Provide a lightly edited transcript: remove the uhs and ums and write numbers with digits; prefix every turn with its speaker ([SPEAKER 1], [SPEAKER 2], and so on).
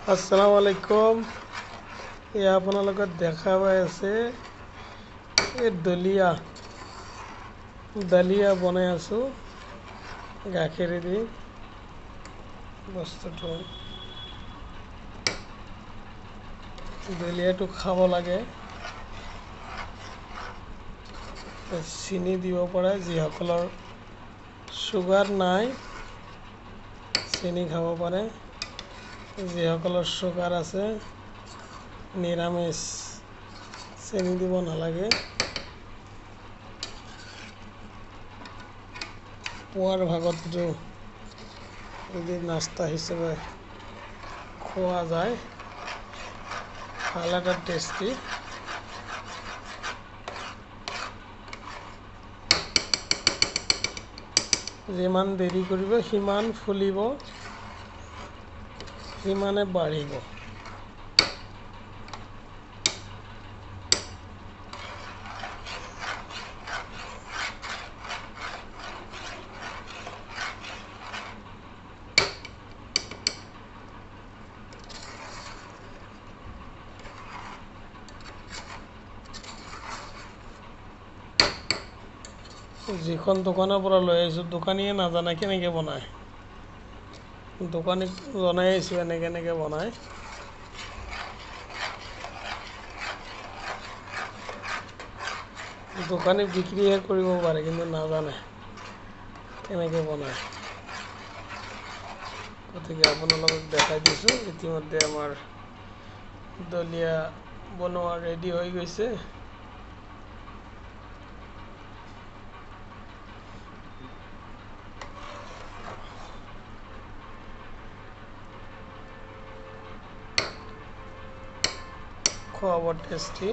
[SPEAKER 1] আসসালামু আলাইকুম। আপোনাৰ লগত দেখা পাই আছে এই দলিয়া বনাই আছোঁ গাখীৰ দি। বস্তুটো দলিয়াটো খাব লাগে, চেনি দিব পাৰে। যিসকলৰ চুগাৰ নাই চেনি খাব পাৰে, যিসকলৰ চুগাৰ আছে নিৰামিষ চেনি দিব নালাগে। পুৱাৰ ভাগতটো যদি নাস্তা হিচাপে খোৱা যায় ভাল এটা টেষ্টি। যিমান দেৰি কৰিব সিমান ফুলিব, সিমানে বাঢ়িব। যিখন দোকানৰ পৰা লৈ আহিছোঁ দোকানীয়ে নাজানে কেনেকৈ বনায়। দোকানীক জনাই আহিছোঁ এনেকৈ বনায়। দোকানী বিক্ৰীহে কৰিব পাৰে কিন্তু নাজানে কেনেকৈ বনায়। গতিকে আপোনালোকক দেখাই দিছোঁ। ইতিমধ্যে আমাৰ দলিয়া বনোৱা ৰেডি হৈ গৈছে। খুৱাব টেষ্টি।